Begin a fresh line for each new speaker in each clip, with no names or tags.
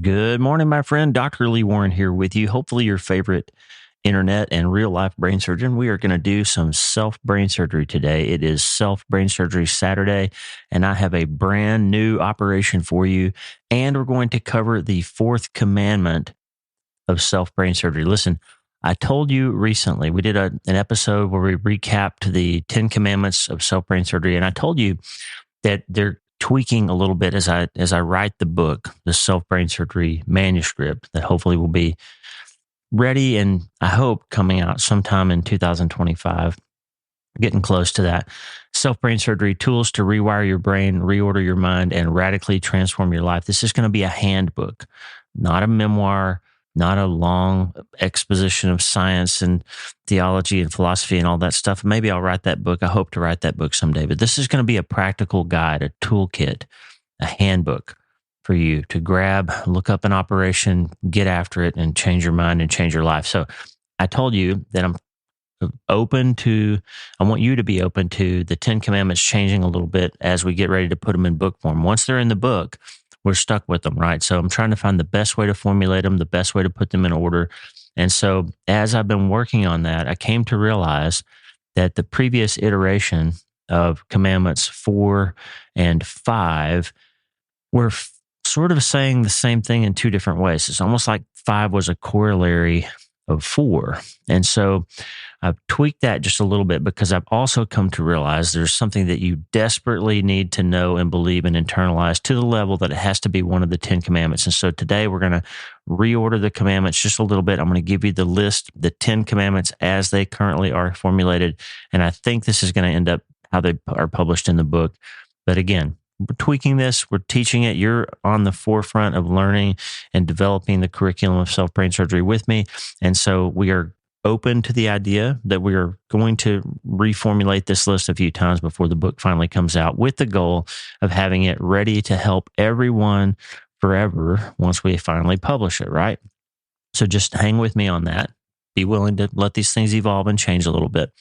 Good morning, my friend. Dr. Lee Warren here with you. Hopefully your favorite internet and real life brain surgeon. We are going to do some self brain surgery today. It is self brain surgery Saturday, and I have a brand new operation for you. And we're going to cover the fourth commandment of self brain surgery. Listen, I told you recently, we did an episode where we recapped the 10 commandments of self brain surgery. And I told you that they're tweaking a little bit as I write the book, the self brain surgery manuscript that hopefully will be ready and I hope coming out sometime in 2025. Getting close to that. Self brain surgery tools to rewire your brain, reorder your mind, and radically transform your life. This is going to be a handbook, not a memoir, not a long exposition of science and theology and philosophy and all that stuff. Maybe I'll write that book. I hope to write that book someday. But this is going to be a practical guide, a toolkit, a handbook for you to grab, look up an operation, get after it, and change your mind and change your life. So I told you that I want you to be open to the 10 commandments changing a little bit as we get ready to put them in book form. Once they're in the book, we're stuck with them, right? So I'm trying to find the best way to formulate them, the best way to put them in order. And so as I've been working on that, I came to realize that the previous iteration of commandments 4 and 5 were sort of saying the same thing in two different ways. It's almost like 5 was a corollary of 4. And so I've tweaked that just a little bit because I've also come to realize there's something that you desperately need to know and believe and internalize to the level that it has to be one of the 10 commandments. And so today we're going to reorder the commandments just a little bit. I'm going to give you the list, the 10 commandments as they currently are formulated. And I think this is going to end up how they are published in the book. But again, we're tweaking this. We're teaching it. You're on the forefront of learning and developing the curriculum of self-brain surgery with me. And so we are open to the idea that we are going to reformulate this list a few times before the book finally comes out with the goal of having it ready to help everyone forever once we finally publish it, right? So just hang with me on that. Be willing to let these things evolve and change a little bit.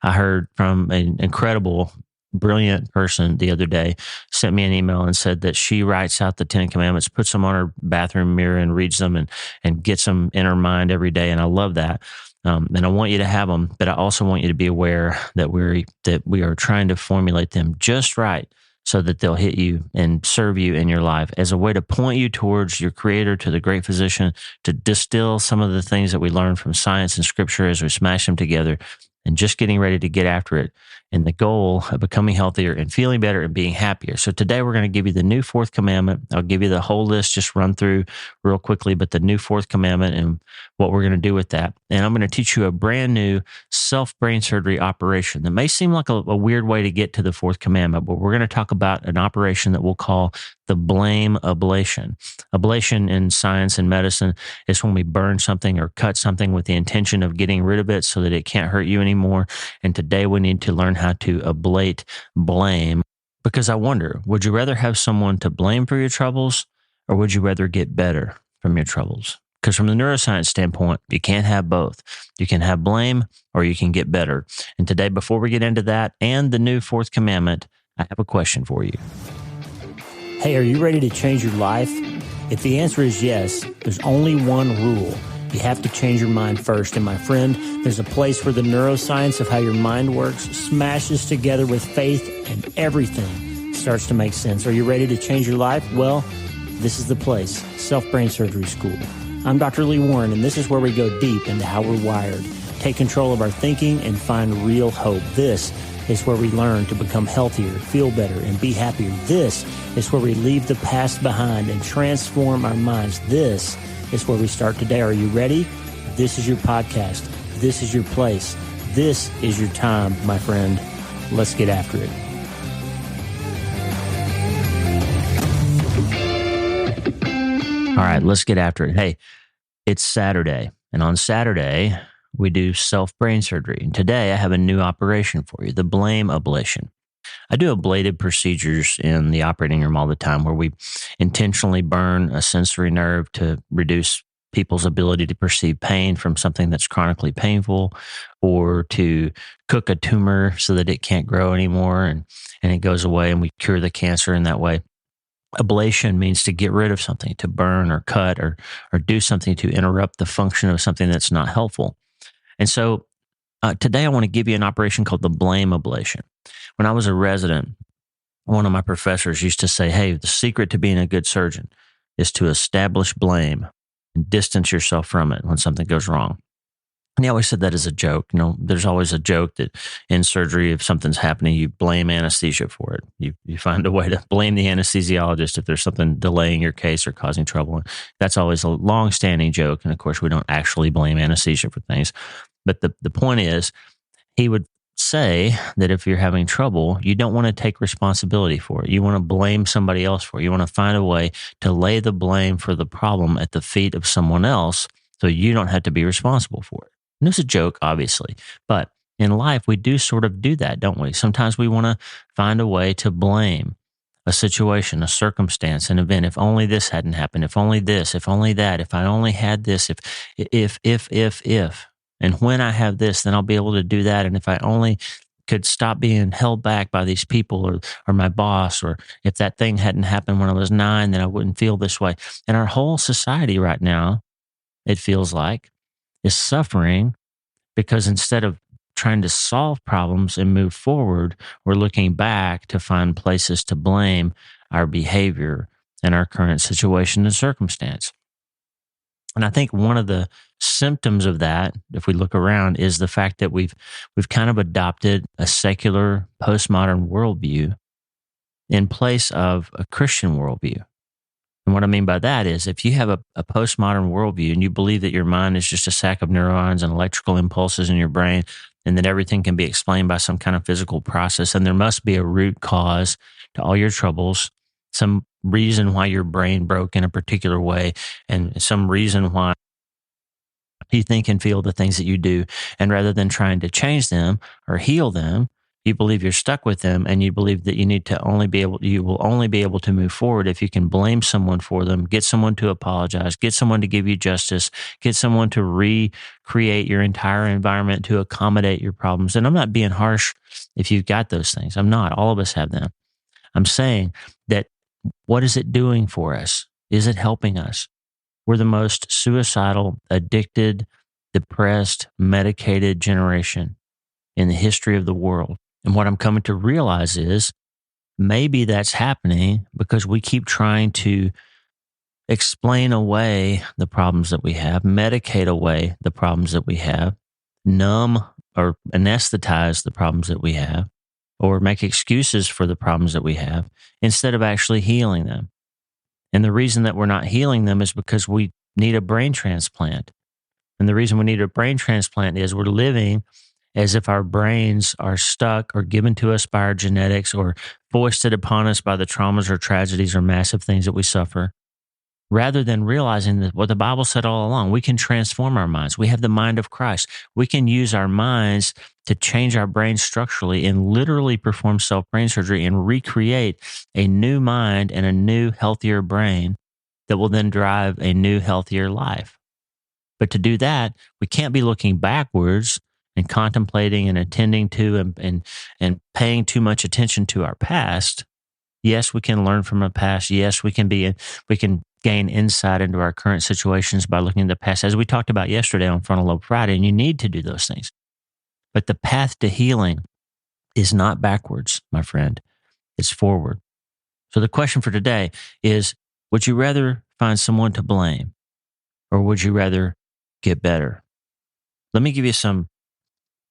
I heard from an incredible, brilliant person the other day, sent me an email and said that she writes out the 10 commandments, puts them on her bathroom mirror and reads them and gets them in her mind every day. And I love that. And I want you to have them, but I also want you to be aware that we are trying to formulate them just right so that they'll hit you and serve you in your life as a way to point you towards your Creator, to the great physician, to distill some of the things that we learn from science and scripture as we smash them together and just getting ready to get after it in the goal of becoming healthier and feeling better and being happier. So today we're going to give you the new fourth commandment. I'll give you the whole list, just run through real quickly, but the new fourth commandment and what we're going to do with that. And I'm going to teach you a brand new self-brain surgery operation that may seem like a weird way to get to the fourth commandment, but we're going to talk about an operation that we'll call the Blame Ablation. Ablation in science and medicine is when we burn something or cut something with the intention of getting rid of it so that it can't hurt you anymore. And today we need to learn how to ablate blame, because I wonder, would you rather have someone to blame for your troubles, or would you rather get better from your troubles? Because from the neuroscience standpoint, you can't have both. You can have blame or you can get better. And today, before we get into that and the new fourth commandment, I have a question for you.
Hey, are you ready to change your life? If the answer is yes, there's only one rule. You have to change your mind first. And my friend, there's a place where the neuroscience of how your mind works smashes together with faith and everything starts to make sense. Are you ready to change your life? Well, this is the place, Self-Brain Surgery School. I'm Dr. Lee Warren, and this is where we go deep into how we're wired, take control of our thinking, and find real hope. This is where we learn to become healthier, feel better, and be happier. This is where we leave the past behind and transform our minds. This is where we start today. Are you ready? This is your podcast. This is your place. This is your time, my friend. Let's get after it.
All right, let's get after it. Hey, it's Saturday, and on Saturday, we do self-brain surgery. And today, I have a new operation for you, the Blame Ablation. I do ablative procedures in the operating room all the time where we intentionally burn a sensory nerve to reduce people's ability to perceive pain from something that's chronically painful, or to cook a tumor so that it can't grow anymore and it goes away and we cure the cancer in that way. Ablation means to get rid of something, to burn or cut or do something to interrupt the function of something that's not helpful. And so today I want to give you an operation called the Blame Ablation. When I was a resident, one of my professors used to say, hey, the secret to being a good surgeon is to establish blame and distance yourself from it when something goes wrong. And he always said that as a joke. There's always a joke that in surgery, if something's happening, you blame anesthesia for it. You find a way to blame the anesthesiologist if there's something delaying your case or causing trouble. That's always a long-standing joke. And of course, we don't actually blame anesthesia for things. But the point is, he would say that if you're having trouble, you don't want to take responsibility for it. You want to blame somebody else for it. You want to find a way to lay the blame for the problem at the feet of someone else so you don't have to be responsible for it. And it's a joke, obviously, but in life, we do sort of do that, don't we? Sometimes we want to find a way to blame a situation, a circumstance, an event. If only this hadn't happened, if only this, if only that, if I only had this, if. And when I have this, then I'll be able to do that. And if I only could stop being held back by these people or my boss, or if that thing hadn't happened when I was 9, then I wouldn't feel this way. And our whole society right now, it feels like, is suffering because instead of trying to solve problems and move forward, we're looking back to find places to blame our behavior and our current situation and circumstance. And I think one of the symptoms of that, if we look around, is the fact that we've kind of adopted a secular postmodern worldview in place of a Christian worldview. And what I mean by that is if you have a postmodern worldview and you believe that your mind is just a sack of neurons and electrical impulses in your brain, and that everything can be explained by some kind of physical process, and there must be a root cause to all your troubles, some reason why your brain broke in a particular way, and some reason why you think and feel the things that you do. And rather than trying to change them or heal them, you believe you're stuck with them, and you believe that you will only be able to move forward if you can blame someone for them, get someone to apologize, get someone to give you justice, get someone to recreate your entire environment to accommodate your problems. And I'm not being harsh if you've got those things. I'm not. All of us have them. I'm saying that what is it doing for us? Is it helping us? We're the most suicidal, addicted, depressed, medicated generation in the history of the world. And what I'm coming to realize is maybe that's happening because we keep trying to explain away the problems that we have, medicate away the problems that we have, numb or anesthetize the problems that we have, or make excuses for the problems that we have instead of actually healing them. And the reason that we're not healing them is because we need a brain transplant. And the reason we need a brain transplant is we're living as if our brains are stuck or given to us by our genetics or foisted upon us by the traumas or tragedies or massive things that we suffer, rather than realizing that what the Bible said all along, we can transform our minds. We have the mind of Christ. We can use our minds to change our brains structurally and literally perform self-brain surgery and recreate a new mind and a new, healthier brain that will then drive a new, healthier life. But to do that, we can't be looking backwards and contemplating and attending to and paying too much attention to our past. Yes, we can learn from our past. Yes, we can gain insight into our current situations by looking at the past, as we talked about yesterday on Frontal Lobe Friday, and you need to do those things. But the path to healing is not backwards, my friend. It's forward. So the question for today is, would you rather find someone to blame, or would you rather get better? Let me give you some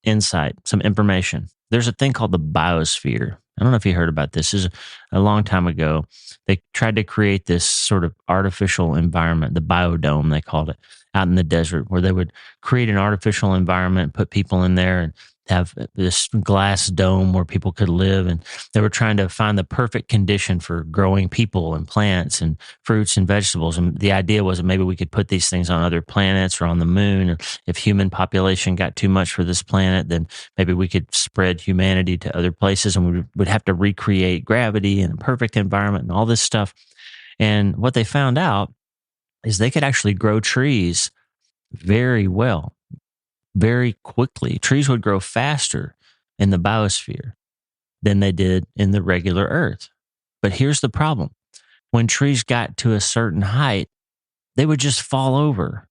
insight, some information. There's a thing called the biosphere. I don't know if you heard about this. This is a long time ago. They tried to create this sort of artificial environment, the biodome, they called it, out in the desert, where they would create an artificial environment, put people in there and have this glass dome where people could live. And they were trying to find the perfect condition for growing people and plants and fruits and vegetables. And the idea was that maybe we could put these things on other planets or on the moon. Or if human population got too much for this planet, then maybe we could spread humanity to other places, and we would have to recreate gravity and a perfect environment and all this stuff. And what they found out is they could actually grow trees very well, very quickly. Trees would grow faster in the biosphere than they did in the regular earth. But here's the problem. when trees got to a certain height, they would just fall over.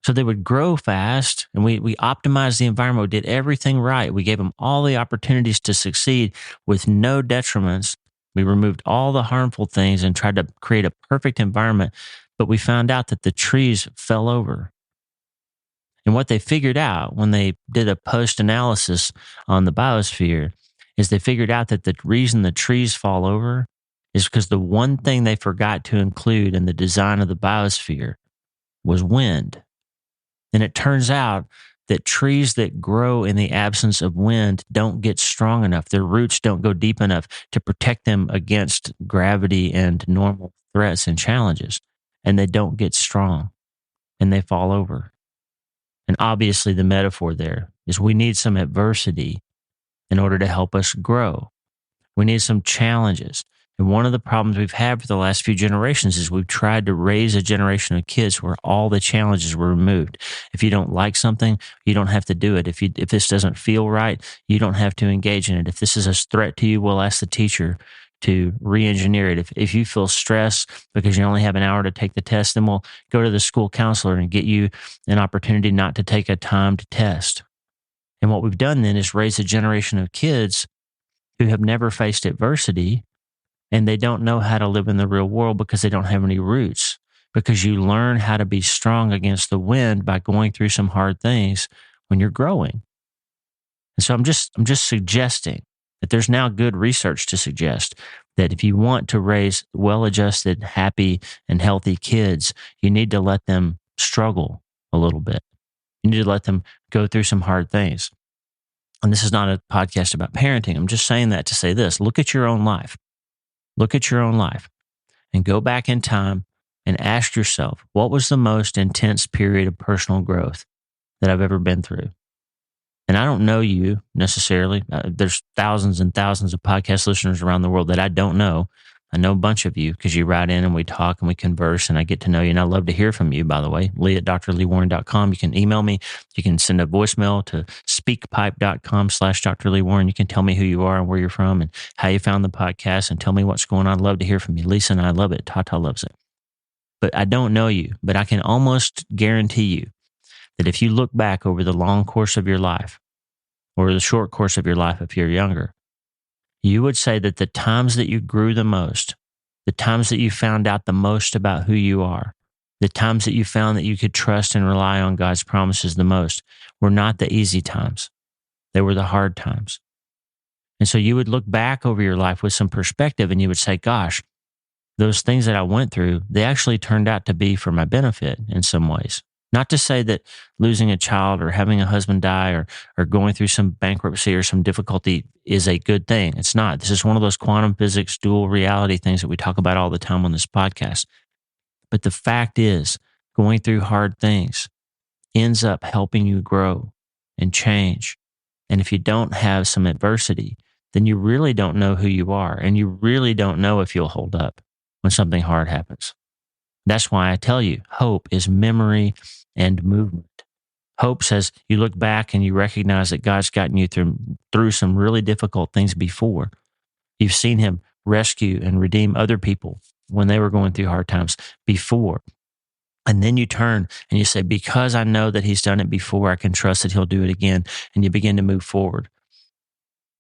So they would grow fast, and we optimized the environment. We did everything right. We gave them all the opportunities to succeed with no detriments. We removed all the harmful things and tried to create a perfect environment. But we found out that the trees fell over. And what they figured out when they did a post-analysis on the biosphere is they figured out that the reason the trees fall over is because the one thing they forgot to include in the design of the biosphere was wind. And it turns out that trees that grow in the absence of wind don't get strong enough. Their roots don't go deep enough to protect them against gravity and normal threats and challenges. And they don't get strong, and they fall over. And obviously the metaphor there is we need some adversity in order to help us grow. We need some challenges. And one of the problems we've had for the last few generations is we've tried to raise a generation of kids where all the challenges were removed. If you don't like something, you don't have to do it. If this doesn't feel right, you don't have to engage in it. If this is a threat to you, we'll ask the teacher to re-engineer it. If you feel stressed because you only have an hour to take the test, then we'll go to the school counselor and get you an opportunity not to take a timed test. And what we've done then is raise a generation of kids who have never faced adversity, and they don't know how to live in the real world because they don't have any roots. Because you learn how to be strong against the wind by going through some hard things when you're growing. And so I'm just suggesting that there's now good research to suggest that if you want to raise well-adjusted, happy, and healthy kids, you need to let them struggle a little bit. You need to let them go through some hard things. And this is not a podcast about parenting. I'm just saying that to say this. Look at your own life. Look at your own life and go back in time and ask yourself, what was the most intense period of personal growth that I've ever been through? And I don't know you necessarily. There's thousands and thousands of podcast listeners around the world that I don't know. I know a bunch of you because you write in and we talk and we converse and I get to know you. And I love to hear from you, by the way. Lee at drleewarren.com. You can email me. You can send a voicemail to speakpipe.com/Dr. Lee Warren. You can tell me who you are and where you're from and how you found the podcast and tell me what's going on. I'd love to hear from you. Lisa and I love it. Tata loves it. But I don't know you, but I can almost guarantee you that if you look back over the long course of your life or the short course of your life if you're younger, you would say that the times that you grew the most, the times that you found out the most about who you are, the times that you found that you could trust and rely on God's promises the most were not the easy times. They were the hard times. And so you would look back over your life with some perspective and you would say, gosh, those things that I went through, they actually turned out to be for my benefit in some ways. Not to say that losing a child or having a husband die or going through some bankruptcy or some difficulty is a good thing. It's not. This is one of those quantum physics, dual reality things that we talk about all the time on this podcast. But the fact is, going through hard things ends up helping you grow and change. And if you don't have some adversity, then you really don't know who you are. And you really don't know if you'll hold up when something hard happens. That's why I tell you, hope is memory and movement. Hope says you look back and you recognize that God's gotten you through some really difficult things before. You've seen him rescue and redeem other people when they were going through hard times before. And then you turn and you say, because I know that he's done it before, I can trust that he'll do it again. And you begin to move forward.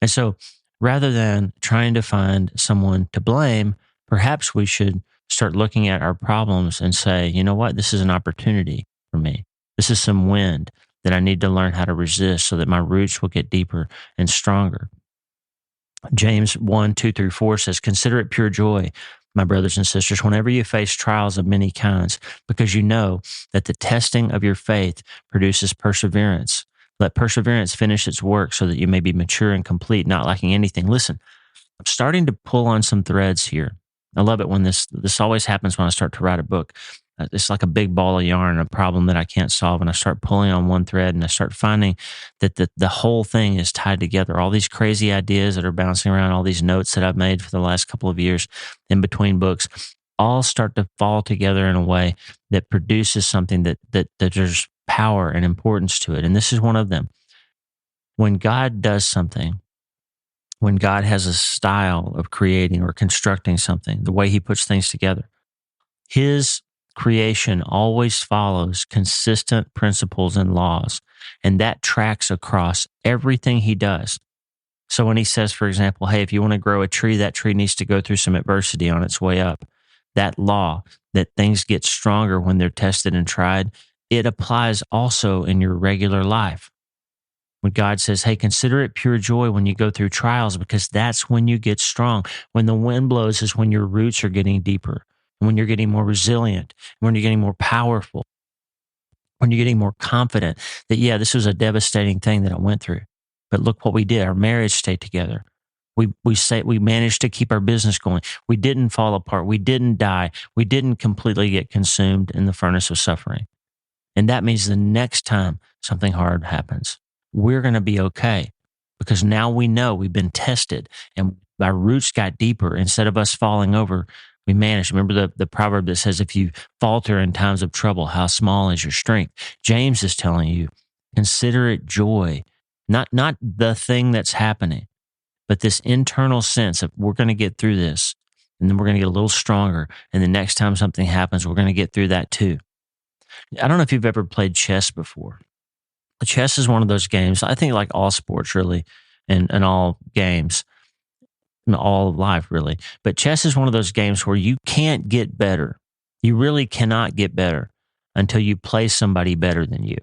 And so rather than trying to find someone to blame, perhaps we should start looking at our problems and say, you know what, this is an opportunity for me. This is some wind that I need to learn how to resist so that my roots will get deeper and stronger. James 1:2-4 says, consider it pure joy, my brothers and sisters, whenever you face trials of many kinds, because you know that the testing of your faith produces perseverance. Let perseverance finish its work so that you may be mature and complete, not lacking anything. Listen, I'm starting to pull on some threads here. I love it when this always happens when I start to write a book. It's like a big ball of yarn, a problem that I can't solve, and I start pulling on one thread and I start finding that the whole thing is tied together. All these crazy ideas that are bouncing around, all these notes that I've made for the last couple of years in between books, all start to fall together in a way that produces something that there's power and importance to it. And this is one of them. When God does something, when God has a style of creating or constructing something, the way he puts things together, his creation always follows consistent principles and laws, and that tracks across everything he does. So when he says, for example, hey, if you want to grow a tree, that tree needs to go through some adversity on its way up. That law that things get stronger when they're tested and tried, it applies also in your regular life. When God says, hey, consider it pure joy when you go through trials, because that's when you get strong. When the wind blows is when your roots are getting deeper, when you're getting more resilient, when you're getting more powerful, when you're getting more confident that, yeah, this was a devastating thing that I went through. But look what we did. Our marriage stayed together. We managed to keep our business going. We didn't fall apart. We didn't die. We didn't completely get consumed in the furnace of suffering. And that means the next time something hard happens, we're going to be okay, because now we know we've been tested and our roots got deeper. Instead of us falling over, we managed. Remember the proverb that says, if you falter in times of trouble, how small is your strength? James is telling you, consider it joy, not the thing that's happening, but this internal sense of we're going to get through this, and then we're going to get a little stronger. And the next time something happens, we're going to get through that too. I don't know if you've ever played chess before. Chess is one of those games, I think, like all sports really, and all games, and all of life really. But chess is one of those games where you can't get better. You really cannot get better until you play somebody better than you.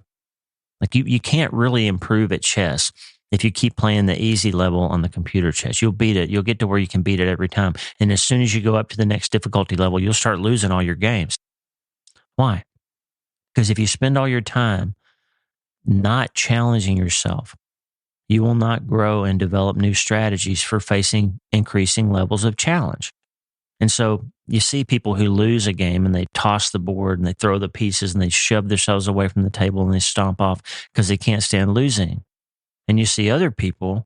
Like you can't really improve at chess if you keep playing the easy level on the computer chess. You'll beat it. You'll get to where you can beat it every time. And as soon as you go up to the next difficulty level, you'll start losing all your games. Why? Because if you spend all your time not challenging yourself, you will not grow and develop new strategies for facing increasing levels of challenge. And so you see people who lose a game and they toss the board and they throw the pieces and they shove themselves away from the table and they stomp off because they can't stand losing. And you see other people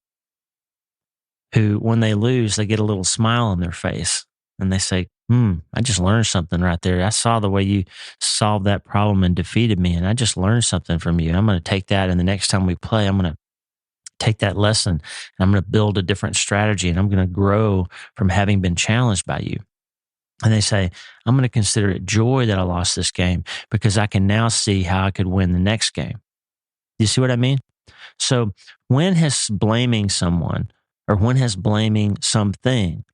who, when they lose, they get a little smile on their face and they say, I just learned something right there. I saw the way you solved that problem and defeated me, and I just learned something from you. I'm going to take that, and the next time we play, I'm going to take that lesson, and I'm going to build a different strategy, and I'm going to grow from having been challenged by you. And they say, I'm going to consider it joy that I lost this game because I can now see how I could win the next game. Do you see what I mean? So when has blaming someone or when has blaming something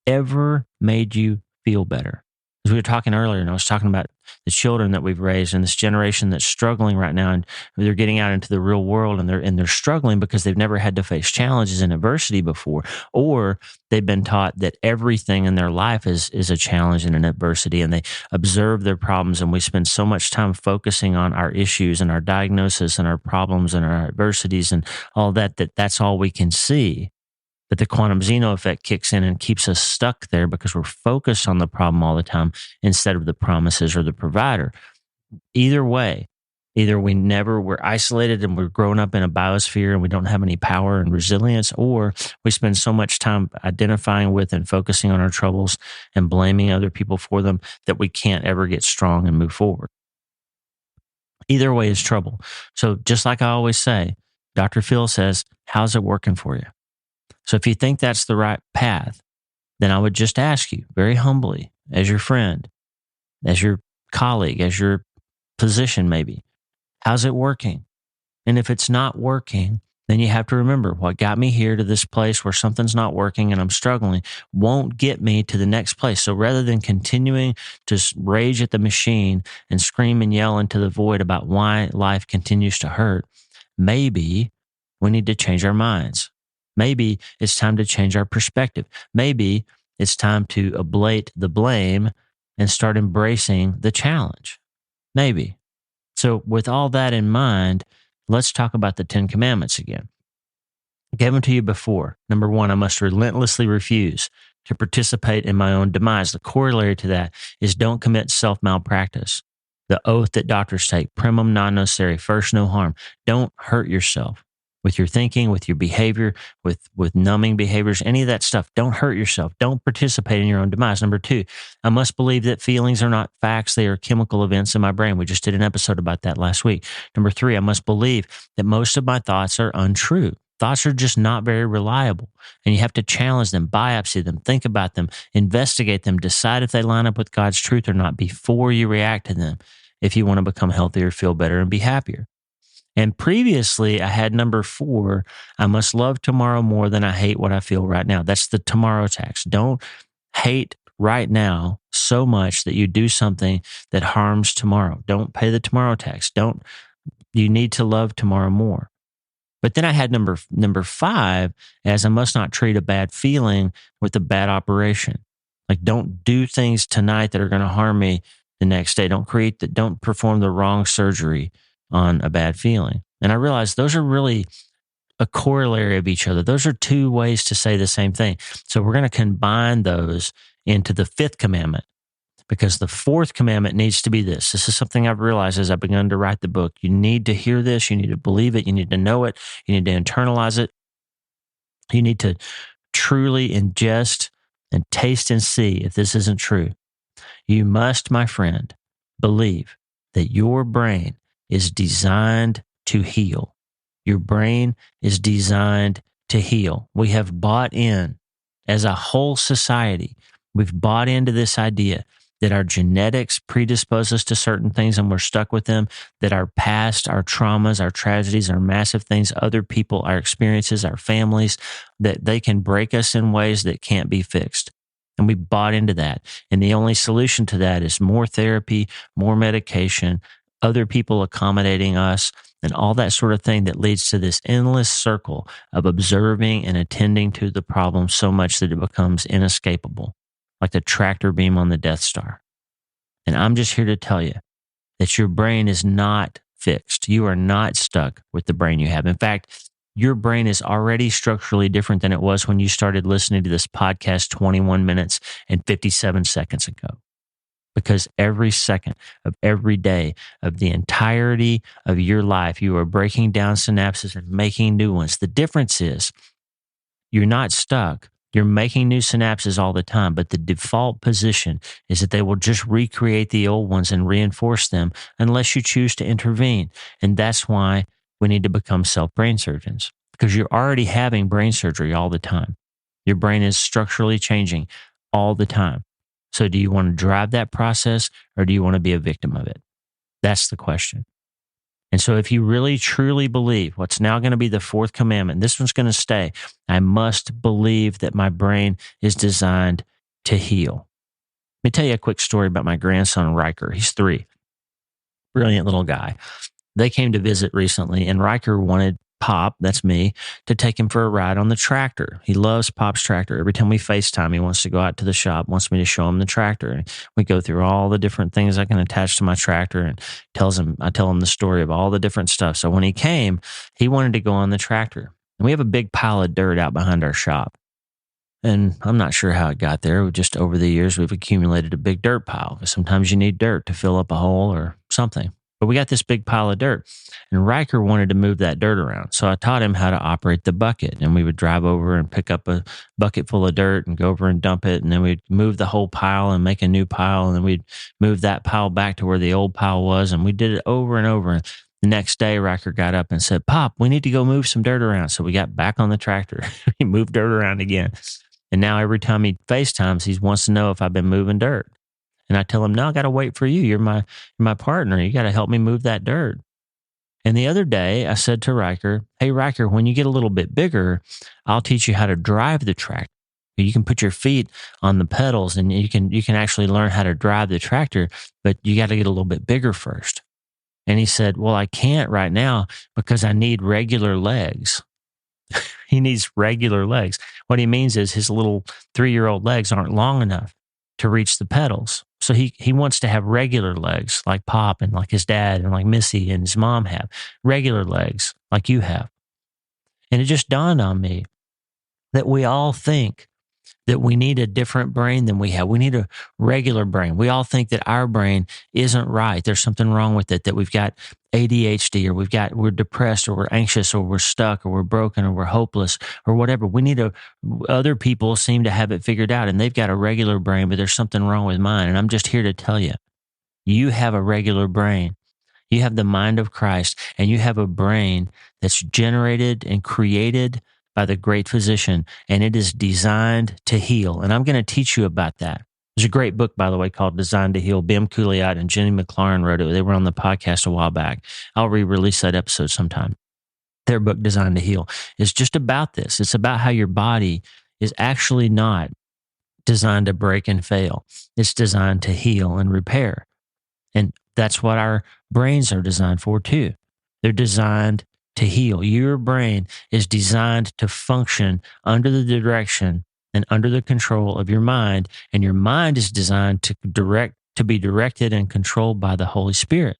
ever made you feel better? As we were talking earlier, and I was talking about the children that we've raised and this generation that's struggling right now, and they're getting out into the real world, and they're struggling because they've never had to face challenges and adversity before, or they've been taught that everything in their life is a challenge and an adversity, and they observe their problems, and we spend so much time focusing on our issues and our diagnosis and our problems and our adversities and all that's all we can see. But the quantum Zeno effect kicks in and keeps us stuck there because we're focused on the problem all the time instead of the promises or the provider. Either way, either we're isolated and we're growing up in a biosphere and we don't have any power and resilience, or we spend so much time identifying with and focusing on our troubles and blaming other people for them that we can't ever get strong and move forward. Either way is trouble. So just like I always say, Dr. Phil says, how's it working for you? So if you think that's the right path, then I would just ask you very humbly, as your friend, as your colleague, as your position maybe, how's it working? And if it's not working, then you have to remember what got me here to this place where something's not working and I'm struggling won't get me to the next place. So rather than continuing to rage at the machine and scream and yell into the void about why life continues to hurt, maybe we need to change our minds. Maybe it's time to change our perspective. Maybe it's time to ablate the blame and start embracing the challenge. Maybe. So with all that in mind, let's talk about the 10 Commandments again. I gave them to you before. Number 1, I must relentlessly refuse to participate in my own demise. The corollary to that is don't commit self-malpractice. The oath that doctors take, primum non nocere, first no harm. Don't hurt yourself. With your thinking, with your behavior, with numbing behaviors, any of that stuff. Don't hurt yourself. Don't participate in your own demise. Number 2, I must believe that feelings are not facts. They are chemical events in my brain. We just did an episode about that last week. Number 3, I must believe that most of my thoughts are untrue. Thoughts are just not very reliable, and you have to challenge them, biopsy them, think about them, investigate them, decide if they line up with God's truth or not before you react to them if you want to become healthier, feel better, and be happier. And previously, I had number 4, I must love tomorrow more than I hate what I feel right now. That's the tomorrow tax. Don't hate right now so much that you do something that harms tomorrow. Don't pay the tomorrow tax. You need to love tomorrow more. But then I had number 5 as I must not treat a bad feeling with a bad operation. Like, don't do things tonight that are going to harm me the next day. Don't perform the wrong surgery on a bad feeling. And I realized those are really a corollary of each other. Those are 2 ways to say the same thing. So we're going to combine those into the 5th commandment, because the 4th commandment needs to be this. This is something I've realized as I've begun to write the book. You need to hear this. You need to believe it. You need to know it. You need to internalize it. You need to truly ingest and taste and see if this isn't true. You must, my friend, believe that your brain is designed to heal. Your brain is designed to heal. We have bought in, as a whole society, we've bought into this idea that our genetics predispose us to certain things and we're stuck with them, that our past, our traumas, our tragedies, our massive things, other people, our experiences, our families, that they can break us in ways that can't be fixed. And we bought into that. And the only solution to that is more therapy, more medication, other people accommodating us, and all that sort of thing that leads to this endless circle of observing and attending to the problem so much that it becomes inescapable, like the tractor beam on the Death Star. And I'm just here to tell you that your brain is not fixed. You are not stuck with the brain you have. In fact, your brain is already structurally different than it was when you started listening to this podcast 21 minutes and 57 seconds ago. Because every second of every day of the entirety of your life, you are breaking down synapses and making new ones. The difference is you're not stuck. You're making new synapses all the time, but the default position is that they will just recreate the old ones and reinforce them unless you choose to intervene. And that's why we need to become self-brain surgeons, because you're already having brain surgery all the time. Your brain is structurally changing all the time. So do you want to drive that process, or do you want to be a victim of it? That's the question. And so if you really truly believe what's now going to be the 4th commandment, this one's going to stay. I must believe that my brain is designed to heal. Let me tell you a quick story about my grandson, Riker. He's 3. Brilliant little guy. They came to visit recently, and Riker wanted Pop, that's me, to take him for a ride on the tractor. He loves Pop's tractor. Every time we FaceTime, he wants to go out to the shop, wants me to show him the tractor. And we go through all the different things I can attach to my tractor, and I tell him the story of all the different stuff. So when he came, he wanted to go on the tractor. And we have a big pile of dirt out behind our shop. And I'm not sure how it got there. Just over the years, we've accumulated a big dirt pile, because sometimes you need dirt to fill up a hole or something. But we got this big pile of dirt, and Riker wanted to move that dirt around. So I taught him how to operate the bucket, and we would drive over and pick up a bucket full of dirt and go over and dump it. And then we'd move the whole pile and make a new pile. And then we'd move that pile back to where the old pile was. And we did it over and over. And the next day, Riker got up and said, "Pop, we need to go move some dirt around." So we got back on the tractor. He moved dirt around again. And now every time he FaceTimes, he wants to know if I've been moving dirt. And I tell him, "No, I got to wait for you. You're my partner. You got to help me move that dirt." And the other day I said to Riker, "Hey, Riker, when you get a little bit bigger, I'll teach you how to drive the tractor. You can put your feet on the pedals and you can actually learn how to drive the tractor, but you got to get a little bit bigger first." And he said, "Well, I can't right now because I need regular legs." He needs regular legs. What he means is his little 3-year-old legs aren't long enough to reach the pedals. So he wants to have regular legs like Pop and like his dad and like Missy and his mom have. Regular legs like you have. And it just dawned on me that we all think that we need a different brain than we have. We need a regular brain. We all think that our brain isn't right. There's something wrong with it, that we've got ADHD, or we're depressed, or we're anxious, or we're stuck, or we're broken, or we're hopeless, or whatever. Other people seem to have it figured out, and they've got a regular brain, but there's something wrong with mine. And I'm just here to tell you, you have a regular brain. You have the mind of Christ, and you have a brain that's generated and created by the great physician, and it is designed to heal. And I'm going to teach you about that. There's a great book, by the way, called Designed to Heal. Bim Couliot and Jenny McLaren wrote it. They were on the podcast a while back. I'll re-release that episode sometime. Their book, Designed to Heal, is just about this. It's about how your body is actually not designed to break and fail. It's designed to heal and repair. And that's what our brains are designed for too. They're designed to heal. Your brain is designed to function under the direction and under the control of your mind. And your mind is designed to be directed and controlled by the Holy Spirit.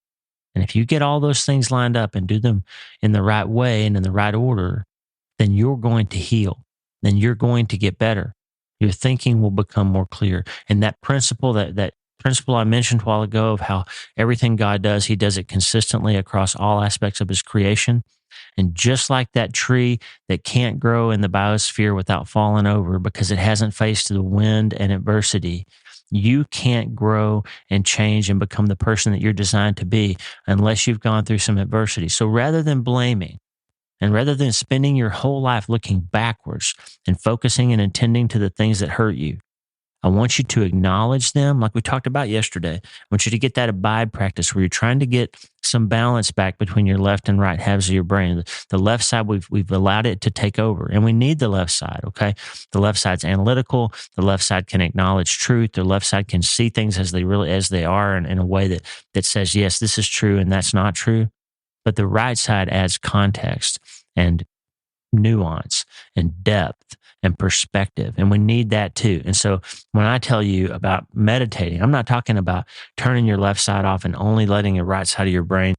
And if you get all those things lined up and do them in the right way and in the right order, then you're going to heal. Then you're going to get better. Your thinking will become more clear. And that principle, that principle I mentioned a while ago of how everything God does, he does it consistently across all aspects of his creation. And just like that tree that can't grow in the biosphere without falling over because it hasn't faced the wind and adversity, you can't grow and change and become the person that you're designed to be unless you've gone through some adversity. So rather than blaming, and rather than spending your whole life looking backwards and focusing and attending to the things that hurt you, I want you to acknowledge them like we talked about yesterday. I want you to get that abide practice where you're trying to get some balance back between your left and right halves of your brain. The left side, we've allowed it to take over, and we need the left side, okay? The left side's analytical. The left side can acknowledge truth. The left side can see things as they are in a way that says, yes, this is true and that's not true. But the right side adds context and nuance and depth and perspective. And we need that too. And so when I tell you about meditating, I'm not talking about turning your left side off and only letting the right side of your brain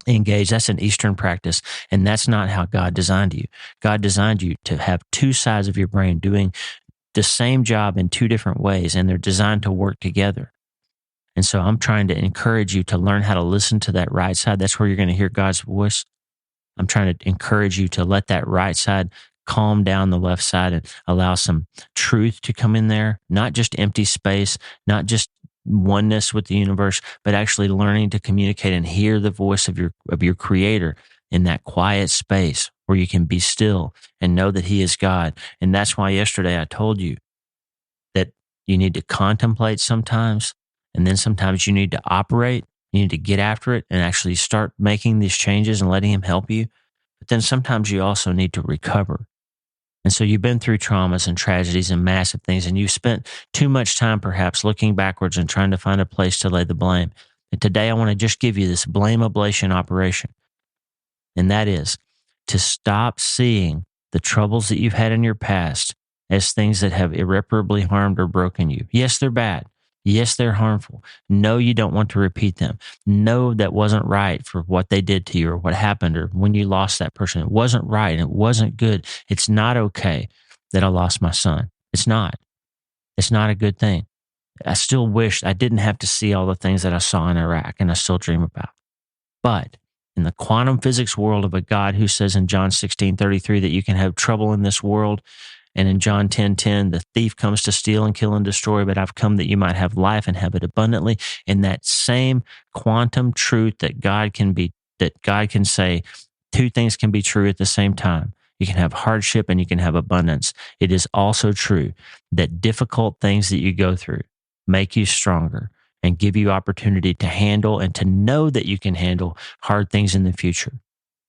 engage. That's an Eastern practice. And that's not how God designed you. God designed you to have two sides of your brain doing the same job in two different ways, and they're designed to work together. And so I'm trying to encourage you to learn how to listen to that right side. That's where you're going to hear God's voice. I'm trying to encourage you to let that right side calm down the left side and allow some truth to come in there, not just empty space, not just oneness with the universe, but actually learning to communicate and hear the voice of your creator in that quiet space where you can be still and know that he is God. And that's why yesterday I told you that you need to contemplate sometimes, and then sometimes you need to operate. You need to get after it and actually start making these changes and letting him help you. But then sometimes you also need to recover. And so you've been through traumas and tragedies and massive things, and you've spent too much time perhaps looking backwards and trying to find a place to lay the blame. And today I want to just give you this blame ablation operation. And that is to stop seeing the troubles that you've had in your past as things that have irreparably harmed or broken you. Yes, they're bad. Yes, they're harmful. No, you don't want to repeat them. No, that wasn't right for what they did to you or what happened or when you lost that person. It wasn't right and it wasn't good. It's not okay that I lost my son. It's not. It's not a good thing. I still wish I didn't have to see all the things that I saw in Iraq and I still dream about. But in the quantum physics world of a God who says in John 16:33 that you can have trouble in this world, and in John 10:10, the thief comes to steal and kill and destroy, but I've come that you might have life and have it abundantly. In that same quantum truth that God can say two things can be true at the same time. You can have hardship and you can have abundance. It is also true that difficult things that you go through make you stronger and give you opportunity to handle and to know that you can handle hard things in the future.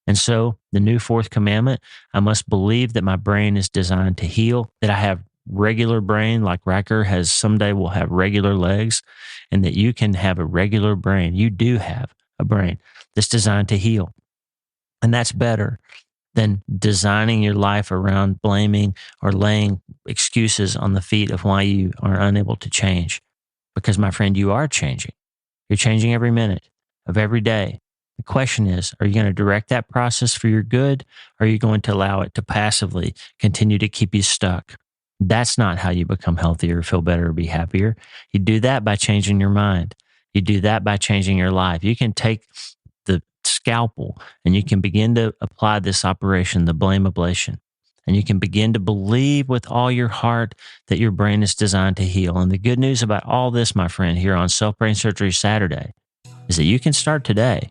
And so the new fourth commandment, I must believe that my brain is designed to heal, that I have regular brain like Riker has someday will have regular legs, and that you can have a regular brain. You do have a brain that's designed to heal. And that's better than designing your life around blaming or laying excuses on the feet of why you are unable to change. Because my friend, you are changing. You're changing every minute of every day. The question is, are you going to direct that process for your good? Or are you going to allow it to passively continue to keep you stuck? That's not how you become healthier, feel better, or be happier. You do that by changing your mind. You do that by changing your life. You can take the scalpel and you can begin to apply this operation, the blame ablation. And you can begin to believe with all your heart that your brain is designed to heal. And the good news about all this, my friend, here on Self Brain Surgery Saturday, is that you can start today.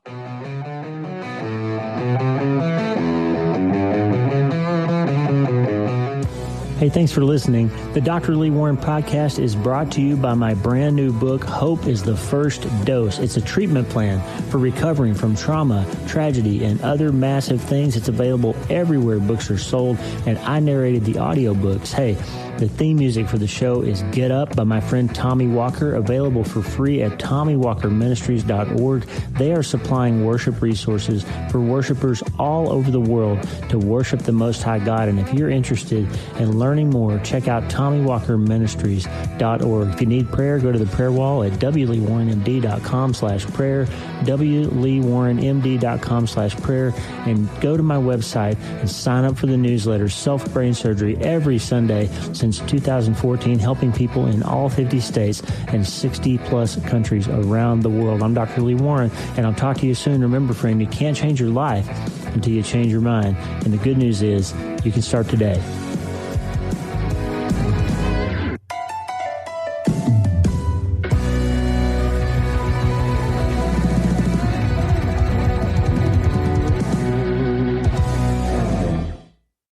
Hey, thanks for listening. The Dr. Lee Warren podcast is brought to you by my brand new book, Hope is the First Dose. It's a treatment plan for recovering from trauma, tragedy, and other massive things. It's available everywhere books are sold, and I narrated the audiobooks. Hey, the theme music for the show is Get Up by my friend Tommy Walker, available for free at TommyWalkerMinistries.org. They are supplying worship resources for worshipers all over the world to worship the Most High God. And if you're interested in learning more, check out TommyWalkerMinistries.org. If you need prayer, go to the prayer wall at wleewarrenmd.com/prayer, wleewarrenmd.com/prayer, and go to my website and sign up for the newsletter, Self-Brain Surgery, every Sunday since 2014, helping people in all 50 states and 60-plus countries around the world. I'm Dr. Lee Warren, and I'll talk to you soon. Remember, friend, you can't change your life until you change your mind. And the good news is you can start today.